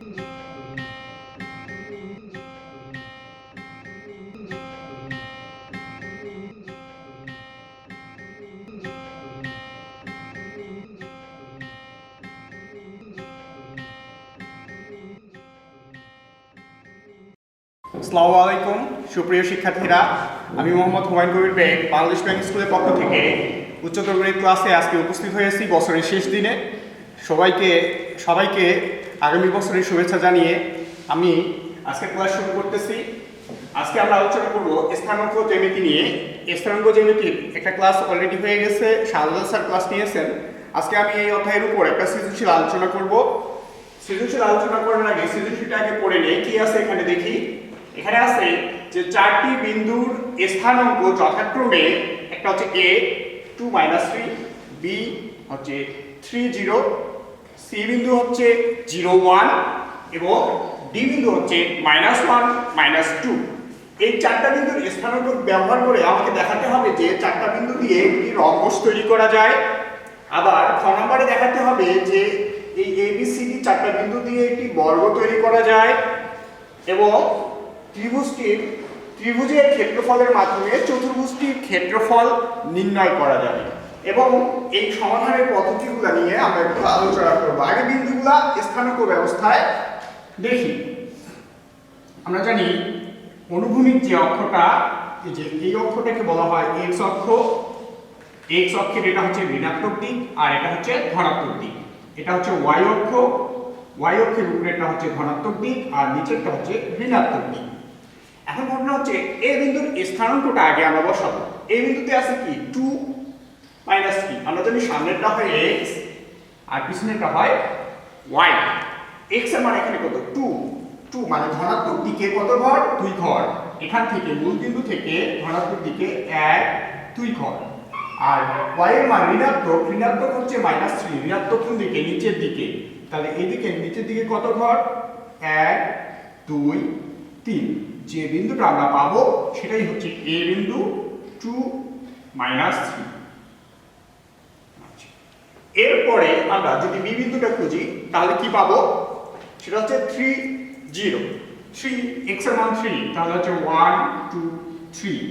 আসসালামু আলাইকুম সুপ্রিয় শিক্ষার্থীরা, আমি মোহাম্মদ হুমায়ুন কবির বেগ বাংলাদেশ ব্যাংক স্কুলের পক্ষ থেকে উচ্চতর গণিত ক্লাসে আজকে উপস্থিত হয়েছি বছরের শেষ দিনে। সবাইকে আগামী বছরের শুভেচ্ছা জানিয়ে আমি আজকে ক্লাস শুরু করতেছি। আজকে আমরা আলোচনা করব স্থানাঙ্ক জ্যামিতি নিয়ে। স্থানাঙ্ক জ্যামিতির একটা ক্লাস অলরেডি হয়ে গেছে, শাহজাদ স্যার ক্লাস নিয়েছেন। আজকে আমি এই অধ্যায়ের উপর একটা সৃজনশীল আলোচনা করব। সৃজনশীল আলোচনা করার আগে সৃজনশীলটা আগে পড়ে নেই, কি আছে এখানে দেখি। এখানে আছে যে চারটি বিন্দুর স্থানাঙ্ক যথাক্রমে একটা হচ্ছে a 2 - 3, b হচ্ছে 3 0, c বিন্দু হচ্ছে 0 1 এবং d বিন্দু হচ্ছে -1 -2। এই চারটা বিন্দুর স্থানাঙ্ক ব্যবহার করে আমাকে দেখাতে হবে যে চারটা বিন্দু দিয়ে একটি রম্বস তৈরি করা যায়। আবার খ নম্বরে দেখাতে হবে যে এই a b c d চারটা বিন্দু দিয়ে একটি বর্গ তৈরি করা যায় এবং ত্রিভুজের ক্ষেত্রফলের মাধ্যমে চতুর্ভুজটির ক্ষেত্রফল নির্ণয় করা যাবে। এবং এই সমাধানের পদ্ধতিগুলো নিয়ে আমরা একটু আলোচনা করব। আগে বিন্দুগুলা স্থানাঙ্ক ব্যবস্থায় দেখি। আমরা জানি অনুভূমিক যে অক্ষটা, এই অক্ষটাকে বলা হয় x অক্ষ। x অক্ষের এটা হচ্ছে ঋণাত্মক দিক আর এটা হচ্ছে ধনাত্মক দিক। এটা হচ্ছে y অক্ষ, y অক্ষের উপরে এটা হচ্ছে ধনাত্মক দিক আর নিচেরটা হচ্ছে ঋণাত্মক দিক। এখন ঘটনা হচ্ছে এই বিন্দুর স্থানাঙ্কটা আগে আমরা বসাবো। এই বিন্দুতে আছে কি 2 - 3। আমরা জানি সামনেরটা হয় x আর পিছনেরটা হয় y। x এর মান এখানে কত 2 মানে ধনাত্মক দিকে কত ঘর 2 ঘর। এখান থেকে মূল বিন্দু থেকে ধনাত্মক দিকে 1 2 ঘর। আর y এর মান ঋণাত্মক হচ্ছে -3। ঋণাত্মক কোন দিকে নিচের দিকে, তাহলে এইদিকে নিচের দিকে কত ঘর 1 2 3। যে বিন্দুটা আমরা পাবো সেটাই হচ্ছে a বিন্দু 2 - 3। এরপরে আমরা যদি b বিন্দুটা খুঁজি তাহলে কি পাবো, সেটা হচ্ছে 3 0। 3 x এর মান 3, তাহলে হচ্ছে 1 2 3।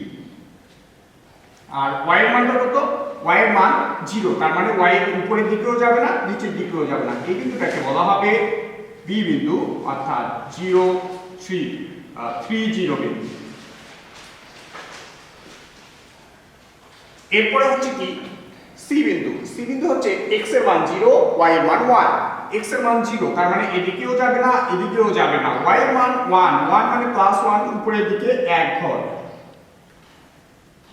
আর y এর মানটা কত, y এর মান 0, তার মানে y এর উপরের দিকেও যাবে না নিচের দিকেও যাবে না। এই বিন্দুটাকে বলা হবে b বিন্দু, অর্থাৎ 0 3 0 বিন্দু। এরপরে হচ্ছে কি c বিন্দু। c বিন্দু হচ্ছে x এর মান 0 y এর মান 1। x এর মান 0, তার মানে এদিকেও যাবে না এদিকেও যাবে না। y এর মান 1 মানে +1, উপরের দিকে 1 ঘর।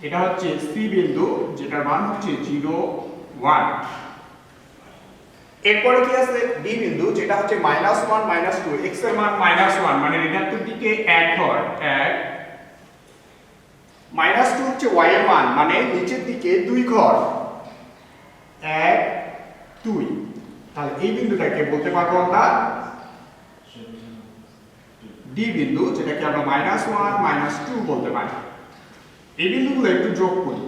এটা হচ্ছে c বিন্দু, যেটার মান হচ্ছে 0 1। এরপরে কি আছে d বিন্দু, যেটা হচ্ছে -1 -2। x এর মান -1 মানে ঋণাত্মক দিকে 1 ঘর 1। -2 হচ্ছে y এর মান মানে নিচের দিকে 2 ঘর 1 2। তাহলে এই বিন্দুটাকে বলতে পারবো আমরা d বিন্দু, যেটাকে আমরা -1 -2 বলতে পারি। এই বিন্দুগুলো একটু যোগ করি,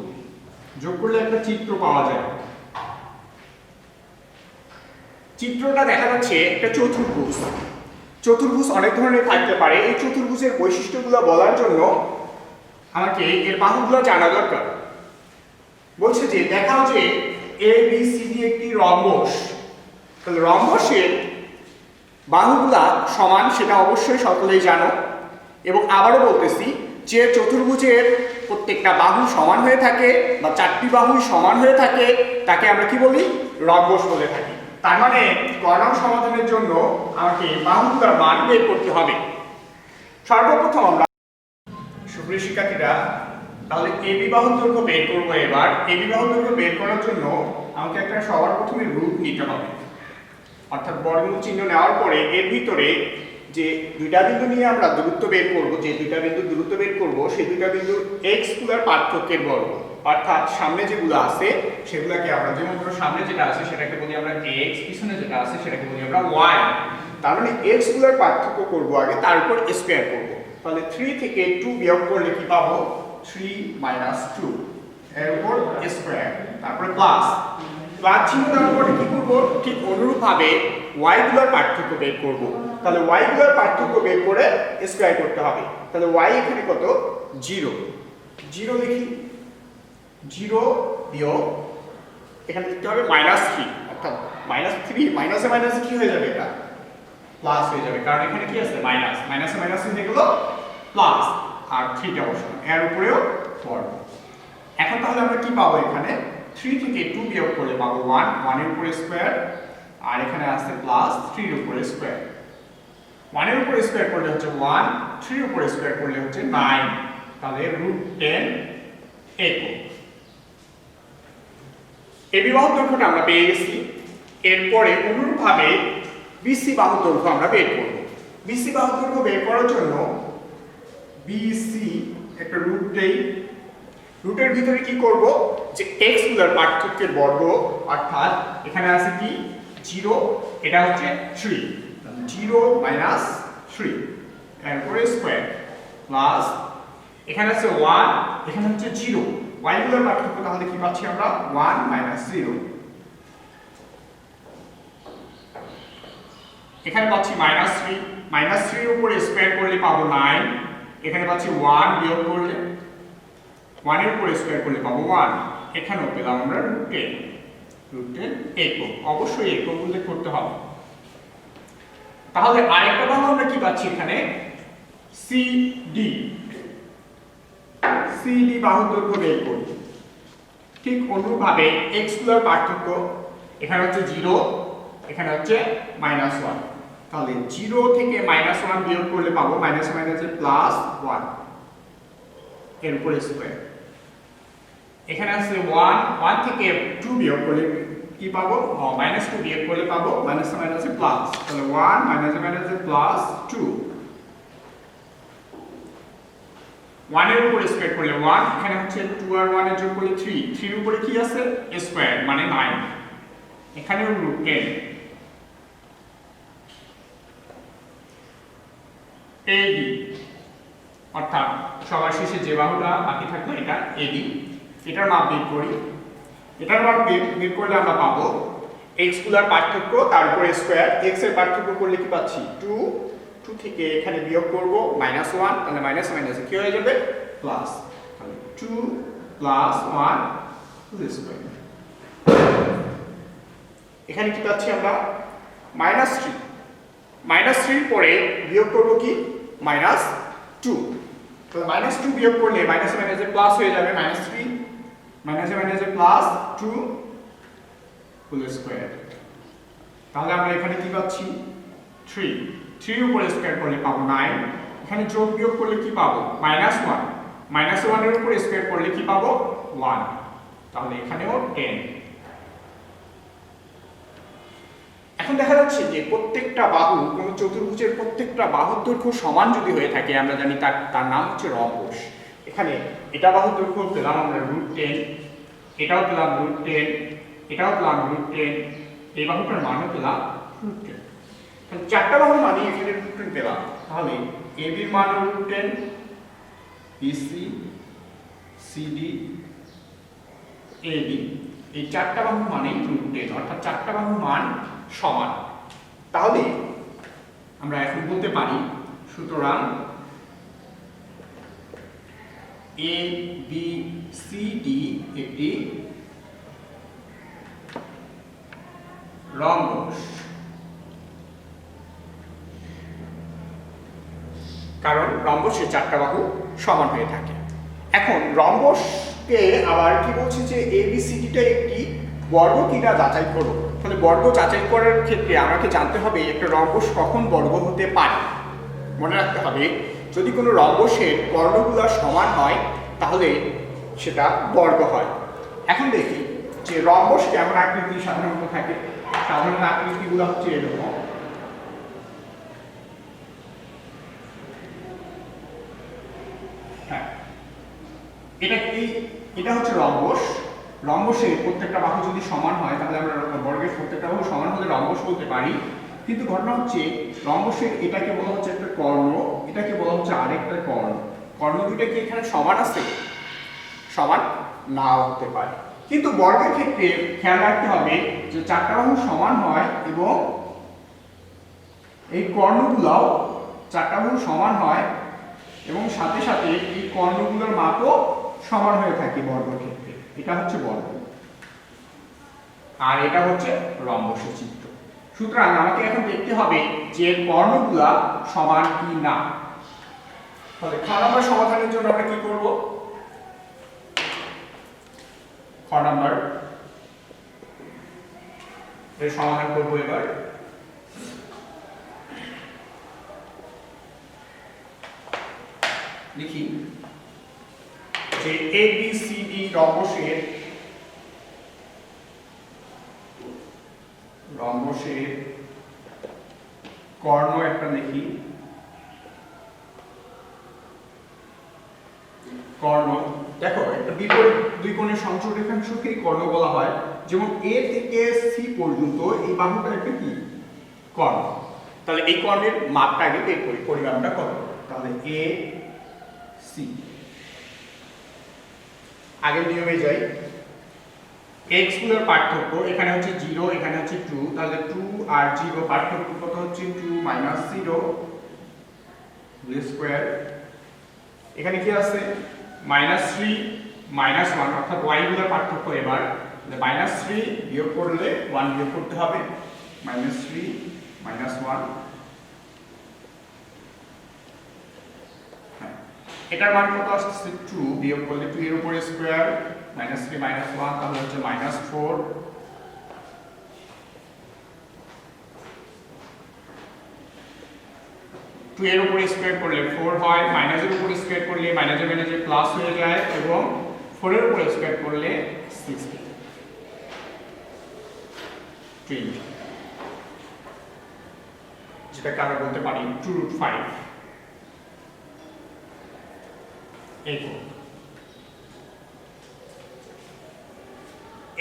যোগ করলে একটা চিত্র পাওয়া যায়। চিত্রটা দেখা যাচ্ছে একটা চতুর্ভুজ। চতুর্ভুজ অনেক ধরনের থাকতে পারে। এই চতুর্ভুজের বৈশিষ্ট্যগুলো বলার জন্য আমাকে এর বাহুগুলো জানা দরকার। বলছে যে দেখাও যে এ বি সি ডি একটি রম্বস। তাহলে রম্বসের বাহুগুলা সমান, সেটা অবশ্যই সকলেই জানো। এবং আবারও বলতেছি, যে চতুর্ভুজের প্রত্যেকটা বাহু সমান হয়ে থাকে বা চারটি বাহু সমান হয়ে থাকে তাকে আমরা কি বলি, রম্বস বলে থাকি। তার মানে গণন সমাধানের জন্য আমাকে বাহুগুলোর মান বের করতে হবে। সর্বপ্রথম আমরা সুপ্রিয় শিক্ষার্থীরা, তাহলে এবি বাহুর দৈর্ঘ্য বের করবো। এবার এবি বাহুর দৈর্ঘ্য বের করার জন্য আমাকে একটা সবার প্রথমে রুট নিতে হবে, অর্থাৎ বর্গমূল চিহ্ন নেওয়ার পরে এর ভিতরে যে দুইটা বিন্দু নিয়ে আমরা দূরত্ব বের করব, যে দুইটা বিন্দু দূরত্ব বের করব সেই দুইটা বিন্দুর x গুলোর পার্থক্যের বর্গ, অর্থাৎ সামনে যেগুলো আছে সেগুলোকে আমরা, যেমন ধরো সামনে যেটা আছে সেটাকে বলি আমরা x, পিছনে যেটা আছে সেটাকে বলি আমরা y। তার মানে x গুলোর পার্থক্য করব আগে, তার উপর স্কয়ার করব। তাহলে 3 থেকে 2 বিয়োগ করলে কি পাবো, 3 - 2 এর উপর স্কয়ার, তারপরে প্লাস চিহ্ন দেওয়ার পরে কি করব, ঠিক অনুরূপভাবে y গুলোর পার্থক্য বের করব। তাহলে y গুলোর পার্থক্য বের করে স্কয়ার করতে হবে। তাহলে y এখানে কত 0 0 লিখি 0 বিয়োগ এখানে লিখতে হবে -3 অর্থাৎ -3 মাইনাসে মাইনাসে কি হয়ে যাবে এটা প্লাস হয়ে যাবে কারণ এখানে কি আছে মাইনাস মাইনাসে মাইনাস হয়ে গেল প্লাস আর 3টা বসানো এর উপরেও বর্গ। এখন তাহলে আমরা কি পাবো এখানে 3 থেকে 2 বিয়োগ করলে পাবো 1 1 এর উপরে স্কয়ার আর এখানে আছে প্লাস 3 এর উপরে স্কয়ার 1 এর উপরে স্কয়ার করলে হচ্ছে 1 3 এর উপরে স্কয়ার করলে হচ্ছে 9 তাহলে √10 একক। এবি বাহুর দৈর্ঘ্যটা আমরা পেয়ে গেছি। এরপরে অনুরূপভাবে বিসি বাহুর দৈর্ঘ্য আমরা বের করব। বিসি বাহুর দৈর্ঘ্য বের করার জন্য বিসি একটা রুট দেই, রুটের ভিতরে কি করব যে x গুলোর পার্থক্যের বর্গ অর্থাৎ এখানে আছে কি 0 এটা হচ্ছে 3 0 মাইনাস 3 এরপরে স্কয়ার প্লাস এখানে আছে 1 এখানে হচ্ছে 0 y গুলোর পার্থক্য তাহলে কি পাচ্ছি আমরা 1 মাইনাস 0 এখানে পাচ্ছি -3 এর উপরে স্কয়ার করলে পাবো 9 এখানে পাচ্ছি 1 বিয়োগ করলে 1 এর উপরে স্কয়ার করলে পাবো 1 এখানেও পেলাম আমরা √10 একক। অবশ্যই একক উল্লেখ করতে হবে। তাহলে আরেকটা বাহু আমরা কি পাচ্ছি এখানে CD বাহুর দৈর্ঘ্য বের করি। ঠিক অনুরূপভাবে x গুলোর পার্থক্য এখানে হচ্ছে 0 এখানে হচ্ছে -1 তাহলে 0 থেকে -1 বিয়োগ করলে পাবো মাইনাসে মাইনাসে প্লাস 1 এর উপরে স্কয়ার এখানে আছে 1 থেকে 2 বিয়োগ করলে কি পাবো -2 বিয়োগ করলে পাবো মাইনাসে মাইনাসে প্লাস তাহলে 1 মাইনাসে মাইনাসে প্লাস 2 1 এর উপরে স্কয়ার করলে 1 এখানে হচ্ছে 2 আর 1 এর যোগ করলে 3 3 এর উপরে কি আছে স্কয়ার মানে 9 এখানেও √10 AD অর্থাৎ সবার শেষে যে বাহুটা বাকি থাকলো এটা AD এটার মাপ বের করি। এটার মাপ বের করলে আমরা পাবো x গুলোর পার্থক্য তার উপরে স্কয়ার x এর পার্থক্য করলে কি পাচ্ছি 2 থেকে এখানে বিয়োগ করব -1 তাহলে মাইনাসে মাইনাসে কি হয়ে যাবে প্লাস তাহলে 2 প্লাস 1 হোল স্কয়ার এখানে কি পাচ্ছি আমরা -3 পরে বিয়োগ করব কি -2 তাহলে -2 বিয়োগ করলে মাইনাসে মাইনাসে প্লাস হয়ে যাবে -3 মাইনাসে মাইনাসে প্লাস 2 হোল স্কয়ার তাহলে আমরা এখানে কি পাচ্ছি 3 এর উপরে স্কয়ার করলে পাবো 9 এখানে যোগ বিয়োগ করলে কি পাবো -1 এর উপরে স্কয়ার করলে কি পাবো 1 তাহলে এখানেও 10। এখন দেখা যাচ্ছে যে প্রত্যেকটা বাহু কোন চতুর্ভুজের প্রত্যেকটা বাহুর দৈর্ঘ্য সমান যদি হয়ে থাকে আমরা জানি তার নাম হচ্ছে রম্বস। এখানে এটা বাহুর দৈর্ঘ্য পেলাম আমরা √10 এটাও পেলাম √10 এটাও পেলাম √10 এই বাহুটার মানও পেলাম √10 তাহলে চারটা বাহুর মানে এখানে √10 পেলাম তাহলে AB এর মান √10 BC CD AD এই চারটা বাহুর মানে √10 অর্থাৎ চারটা বাহুর মান সমান। তাহলে আমরা এখন বলতে পারি সুতরাং ABCD একটি রম্বস কারণ রম্বসের চারটা বাহু সমান হয়ে থাকে। এখন রম্বসকে আবার কি বলছে যে ABCDটা একটি বর্গ কিনা যাচাই করো। তাহলে বর্গ যাচাই করার ক্ষেত্রে আমাকে জানতে হবে একটা রম্বস কখন বর্গ হতে পারে। মনে রাখতে হবে যদি কোনো রম্বসের কর্ণগুলো সমান হয় তাহলে সেটা বর্গ হয়। এখন দেখি যে রম্বস কেমন আকৃতি সাধারণত থাকে। সাধারণ আকৃতিগুলো হচ্ছে এরকম এটা হচ্ছে রম্বস। রম্বসের প্রত্যেকটা বাহু যদি সমান হয় তাহলে আমরা বর্গের প্রত্যেকটা বাহু সমান হলে রম্বস বলতে পারি। কিন্তু ঘটনা হচ্ছে রম্বসের এটাকে বলা হচ্ছে একটা কর্ণ, এটাকে বলা হচ্ছে আরেকটা কর্ণ। কর্ণ দুটো কি এখানে সমান আছে? সমান নাও হতে পারে। কিন্তু বর্গের ক্ষেত্রে খেয়াল রাখতে হবে যে চারটা বাহু সমান হয় এবং এই কর্ণগুলোও চারটা বাহু সমান হয় এবং সাথে সাথে এই কর্ণগুলোর মাপও সমান হয়ে থাকে বর্গের ক্ষেত্রে। এটা হচ্ছে বর্গ আর এটা হচ্ছে রম্বসের চিত্র। সুতরাং আমাকে এখন দেখতে হবে যে কর্ণগুলা সমান কি না। তাহলে খ নম্বর সমাধানের জন্য আমরা কি করব? খ নম্বর এর সমাধান করব। এবার লিখি যে এ বি সি ডি রম্বসের কর্ণ একটা লিখি। কর্ণ দেখো একটা বিপরীত দুই কোণের সংযোগ রেখাংশকেই কর্ণ বলা হয়। যেমন এ থেকে সি পর্যন্ত এই বাহুটা একটা কি কর্ণ। তাহলে এই কর্ণের মাপটা আগে বের করি, পরিমাপটা কত। তাহলে এ সি আগের নিয়মে যাই। x গুলোর পার্থক্য এখানে হচ্ছে 0, এখানে হচ্ছে 2, তাহলে 2 আর 0 পার্থক্য কত হচ্ছে 2 - 0 হোল স্কয়ার। এখানে কি আছে -3 -1 অর্থাৎ y গুলোর পার্থক্য। এবার -3 বিয়োগ করলে 1 বিয়োগ করতে হবে, -3 -1। এটার মান কত আসছে 2 বিয়োগ করলে 2 এর উপরে স্কয়ার -3 -1 তাহলে হচ্ছে -4। 2 এর উপরে স্কয়ার করলে 4 হয়, মাইনাসের উপরে স্কয়ার করলে মাইনাসের মাইনাসে প্লাস হয়ে যায় এবং 4 এর উপরে স্কয়ার করলে 60 20, যেটাকে আমরা বলতে পারি 2√5।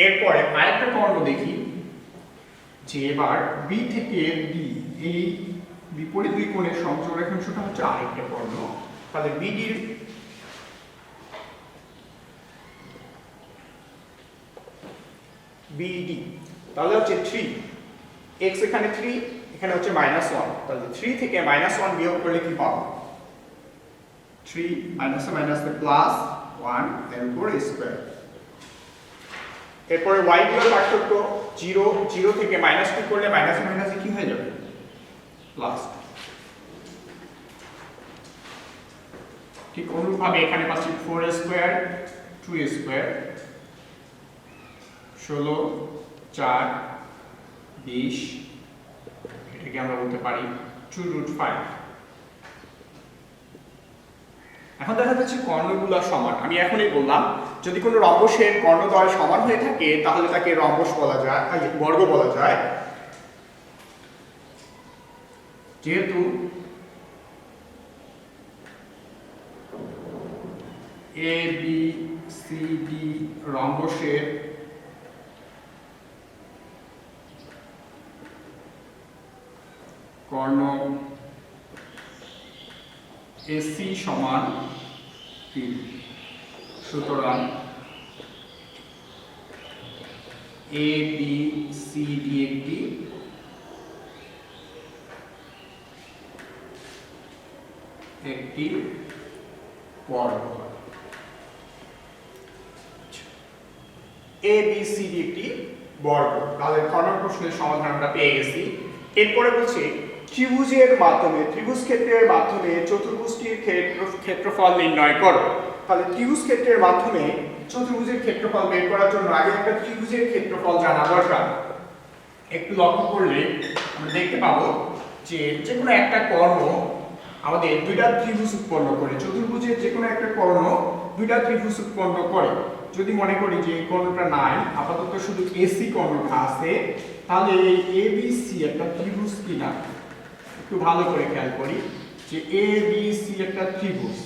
এরপরে আরেকটা কর্ণ দেখি যে এবার বি থেকে ডি এই বিপরীত দুই কোণের সংযোগ রেখাংশটা হচ্ছে আরেকটা কর্ণ। তাহলে বিডির বিডি তাহলে হচ্ছে 3, x এখানে 3, এখানে হচ্ছে -1, তাহলে 3 থেকে -1 বিয়োগ করলে কি পাবো? 3 মাইনাসে প্লাস 1 এর উপর স্কয়ার। এরপরে y গুলোর পার্থক্য 0 0 থেকে -2 করলে মাইনাসে মাইনাসে কি হয়ে যাবে? প্লাস। ঠিক অনুরূপভাবে এখানে পাচ্ছি 4 স্কয়ার 2 স্কয়ার 16 4 20, এটাকে আমরা বলতে পারি 2√5। এখন দেখা যাচ্ছে কর্ণগুলো সমান। আমি এখনই বললাম যদি কোনো রম্বসের কর্ণদ্বয় সমান হয়ে থাকে তাহলে তাকে রম্বস বলা যায়, বর্গ বলা যায়। যেহেতু A B C D রম্বসের Karna AC সমান 3, সুতরাং এ বি সি ডি একটি বর্গ। এ বি সি ডি একটি বর্গ। তাহলে খ নম্বর প্রশ্নের সমাধান আমরা পেয়ে গেছি। এরপরে বলছি ত্রিভুজের মাধ্যমে, ত্রিভুজ ক্ষেত্রের মাধ্যমে চতুর্ভুজটির ক্ষেত্রফল নির্ণয় করো। তাহলে ত্রিভুজ ক্ষেত্রের মাধ্যমে চতুর্ভুজের ক্ষেত্রফল বের করার জন্য আগে একটা ত্রিভুজের ক্ষেত্রফল জানা দরকার। একটু লক্ষ্য করলে আমরা দেখতে পাবো যে যেকোনো একটা কর্ণ আমাদের দুইটা ত্রিভুজ উৎপন্ন করে। চতুর্ভুজের যেকোনো একটা কর্ণ দুইটা ত্রিভুজ উৎপন্ন করে। যদি মনে করি যে এই কর্ণটা নাই, আপাতত শুধু এসি কর্ণটা আছে, তাহলে এই এবিসি একটা ত্রিভুজ কিনা একটু ভালো করে খেয়াল করি যে এবিসি একটা ত্রিভুজ।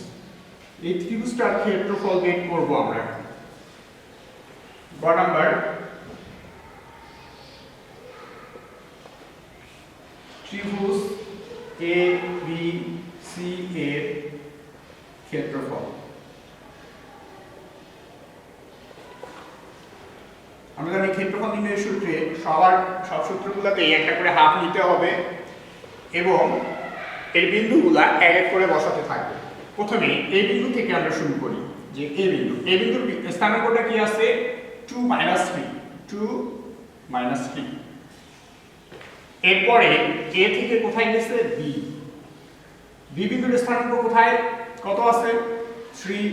এই ত্রিভুজটার ক্ষেত্রফল বের করব আমরা। গ নাম্বার ত্রিভুজ এ বি সি এর ক্ষেত্রফল। আমরা জানি ক্ষেত্রফল নির্ণয়ের সূত্রে সব সূত্রগুলোতেই একটা করে হাফ নিতে হবে। এবং এর বিন্দুগুলা এক এক করে বসাতে থাকবে। প্রথমে এই বিন্দু থেকে আমরা শুরু করি, যে এই বিন্দুর স্থানাঙ্কটা কি আছে 2 - 3। এরপরে এ থেকে কোথায় গেছে বি বিন্দুর স্থানাঙ্ক কোথায় কত আছে 3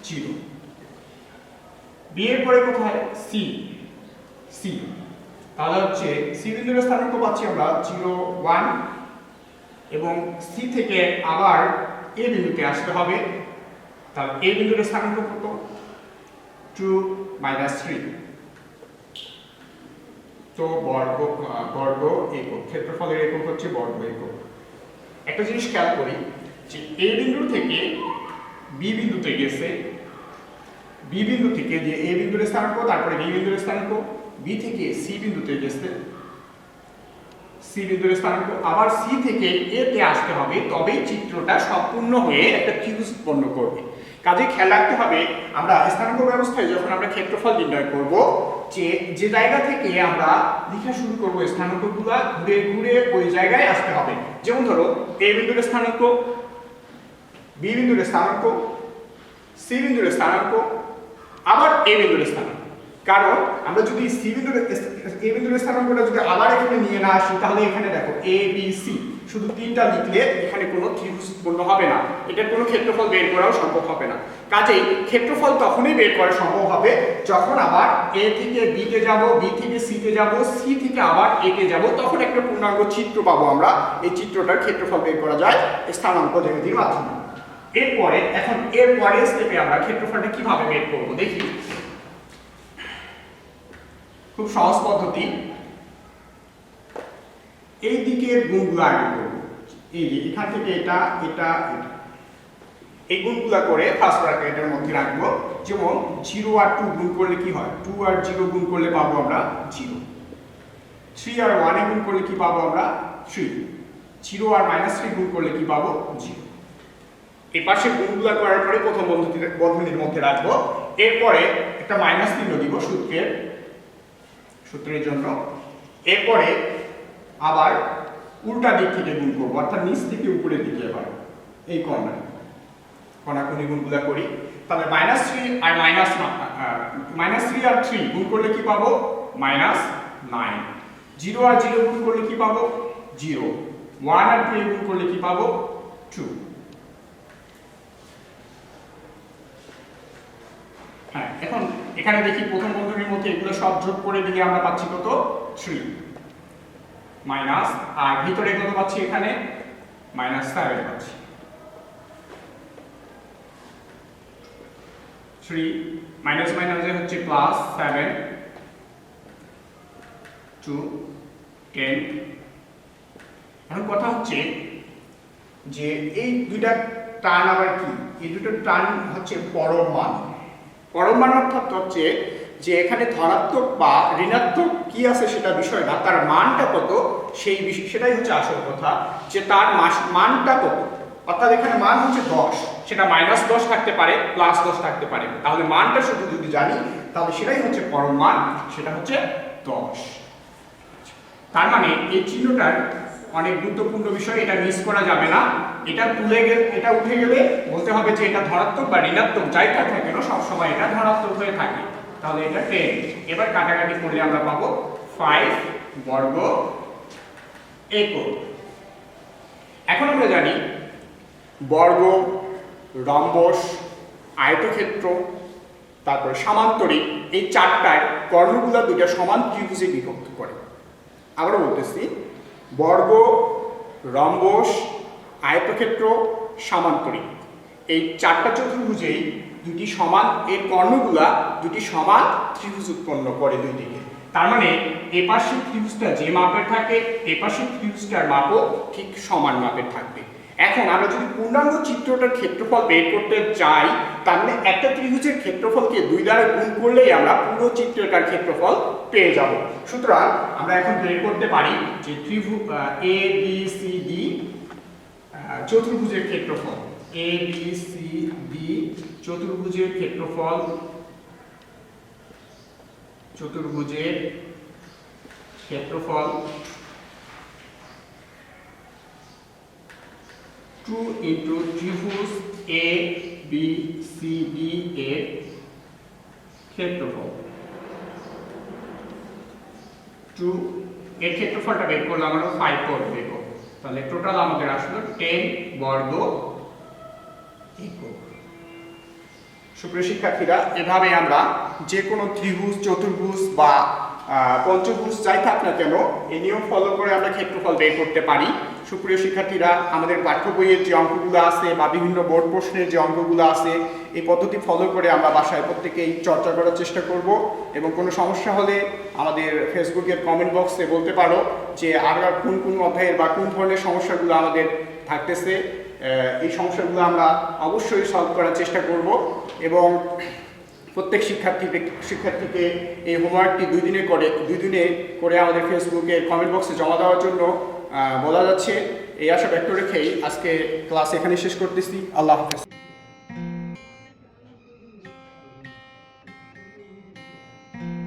0। বি এর পরে কোথায় সি, তাহলে হচ্ছে সি বিন্দুর স্থানাঙ্ক পাচ্ছি আমরা 0 1 এবং সি থেকে আবার এ বিন্দুতে আসতে হবে, তাহলে এ বিন্দুর স্থানাঙ্ক কত 2 - 3। তো বর্গ একক, ক্ষেত্রফলের একক হচ্ছে বর্গ একক। একটা জিনিস খেয়াল করি যে এ বিন্দু থেকে বি বিন্দুতে গেছে, বি বিন্দু থেকে যে এ বিন্দুর স্থানাঙ্ক, তারপরে বি বিন্দুর স্থানাঙ্ক, বি থেকে সি বিন্দুতে গেছে সি বিন্দুর স্থানাঙ্ক, আবার সি থেকে এ তে আসতে হবে, তবেই চিত্রটা সম্পূর্ণ হয়ে একটা ত্রিভুজ উৎপন্ন করবে। কাজে খেয়াল রাখতে হবে আমরা স্থানাঙ্ক ব্যবস্থায় যখন আমরা ক্ষেত্রফল নির্ণয় করব, যে জায়গা থেকে আমরা লেখা শুরু করব স্থানাঙ্কগুলো ঘুরে ঘুরে ওই জায়গায় আসতে হবে। যেমন ধরো এ বিন্দুর স্থানাঙ্ক, বি বিন্দুর স্থানাঙ্ক, সি বিন্দুর স্থানাঙ্ক, আবার এ বিন্দুর স্থানাঙ্ক। কারণ আমরা যদি এ বিন্দুর স্থানাঙ্কটা যদি আবার এখানে নিয়ে না আসি, তাহলে এখানে দেখো এ বি সি শুধু তিনটা লিখলে এখানে কোনো ত্রিভুজ উৎপন্ন হবে না, এটার কোনো ক্ষেত্রফল বের করাও সম্ভব হবে না। কাজেই ক্ষেত্রফল তখনই বের করা সম্ভব হবে যখন আবার এ থেকে বি তে যাব, বি থেকে সি তে যাব, সি থেকে আবার এ তে যাব, তখন একটা পূর্ণাঙ্গ চিত্র পাবো আমরা। এই চিত্রটার ক্ষেত্রফল বের করা যায় স্থানাঙ্ক জ্যামিতির মাধ্যমে। এর পরের স্টেপে আমরা ক্ষেত্রফলটা কিভাবে বের করব দেখি। খুব সহজ পদ্ধতি, এই দিকের গুণগুলো আগে করব। এই যে এখান থেকে এটা এই গুণগুলো করে ফার্স্ট ব্র্যাকেটের মধ্যে রাখবো। যেমন 0 আর 2 গুণ করলে কি হয়, 2 আর 0 গুণ করলে পাবো আমরা 0। 3 আর 1 এ গুণ করলে কি পাবো আমরা 3। 0 আর -3 গুণ করলে কি পাবো 0। এই পাশে গুণগুলো করার পরে প্রথম বন্ধনীর মধ্যে রাখবো। এরপরে একটা মাইনাস চিহ্ন দিব সূত্রের জন্য। এরপরে আবার উল্টা দিক থেকে গুণ করবো, অর্থাৎ নিচ থেকে উপরের দিকে আবার এই কণাকুনি গুণগুলো করি। তাহলে -3 আর -3 আর 3 গুণ করলে কি পাবো -9। 0 আর 0 গুণ করলে কি পাবো 0। 1 আর 2 গুণ করলে কি পাবো 2। হ্যাঁ, এখন এখানে দেখি প্রথম বন্ধনীর মধ্যে এগুলো সব যোগ করে দিলে আমরা পাচ্ছি কত 3 মাইনাস, আর ভিতরে কত পাচ্ছি এখানে -7 পাচ্ছি। 3 মাইনাস মাইনাসে হচ্ছে +7 2 10। এখন কথা হচ্ছে যে এই দুইটা টান আবার কি, এই দুটো টান হচ্ছে পরম মান অর্থাৎ হচ্ছে যে এখানে ধনাত্মক বা ঋণাত্মক কি আছে সেটা বিষয় না, তার মানটা কত সেটাই হচ্ছে আসল কথা, যে তার মানটা কত। অর্থাৎ এখানে মান হচ্ছে 10, সেটা -10 থাকতে পারে, +10 থাকতে পারে। তাহলে মানটা শুধু যদি জানি তাহলে সেটাই হচ্ছে পরম মান, সেটা হচ্ছে 10। তার মানে এই চিহ্নটার অনেক গুরুত্বপূর্ণ বিষয়, এটা মিস করা যাবে না। এটা উঠে গেলে বলতে হবে যে এটা ধনাত্মক বা ঋণাত্মক যাই থাক না কেন সবসময় এটা ধনাত্মক হয়ে থাকে। তাহলে এটা 10। এবার কাটাকাটি করলে আমরা পাবো 5 বর্গ একক। এখন আমরা জানি বর্গ, রম্বস, আয়তক্ষেত্র, তারপরে সামান্তরিক, এই চারটার কর্ণগুলো দুইটা সমান ত্রিভুজে বিভক্ত করে। আবারও বলতেছি, বর্গ, রম্বস, আয়তক্ষেত্র, সামান্তরিক, এই চারটা চতুর্ভুজেই দুটি সমান, এর কর্ণগুলা দুটি সমান ত্রিভুজ উৎপন্ন করে দুই দিকে। তার মানে এ পাশের ত্রিভুজটা যে মাপের থাকে, এ পাশের ত্রিভুজটার মাপও ঠিক সমান মাপের থাকবে। এখন আমরা যদি পূর্ণাঙ্গ চিত্রটার ক্ষেত্রফল বের করতে চাই, তার মানে একটা ত্রিভুজের ক্ষেত্রফলকে 2 দ্বারা গুণ করলেই আমরা পুরো চিত্রটার ক্ষেত্রফল পেয়ে যাব। সুতরাং আমরা এখন বের করতে পারি যে ত্রিভুজ এ বি সি ডি চতুর্ভুজের ক্ষেত্রফল, এ বি সি ডি চতুর্ভুজের ক্ষেত্রফল 2 ইন্টু ত্রিভুজ এ বি সি ডি এর ক্ষেত্রফল 2 এর ক্ষেত্রফলটা বের করলে আমরা 5 বর্গ বের করব। তাহলে টোটাল আমাদের আসলো 10 বর্গ একক। সুপ্রিয় শিক্ষার্থীরা, এভাবে আমরা যে কোনো ত্রিভুজ, চতুর্ভুজ বা পঞ্চভুজ যাই থাক না কেন এই নিয়ম ফলো করে আমরা ক্ষেত্রফল বের করতে পারি। সুপ্রিয় শিক্ষার্থীরা, আমাদের পাঠ্য বইয়ের যে অঙ্কগুলো আছে বা বিভিন্ন বোর্ড প্রশ্নের যে অঙ্কগুলো আছে এই পদ্ধতি ফলো করে আমরা বাসায় প্রত্যেকেই চর্চা করার চেষ্টা করব। এবং কোনো সমস্যা হলে আমাদের ফেসবুকের কমেন্ট বক্সে বলতে পারো যে আর কোন কোন অধ্যায়ের বা কোন ধরনের সমস্যাগুলো আমাদের থাকতেছে। এই সমস্যাগুলো আমরা অবশ্যই সলভ করার চেষ্টা করব। এবং প্রত্যেক শিক্ষার্থীকে এই হোমওয়ার্কটি দুই দিনে করে আমাদের ফেসবুকের কমেন্ট বক্সে জমা দেওয়ার জন্য বলা যাচ্ছে। এই আশা ব্যক্ত রেখেই আজকে ক্লাস এখানে শেষ করতেছি। আল্লাহ হাফেজ।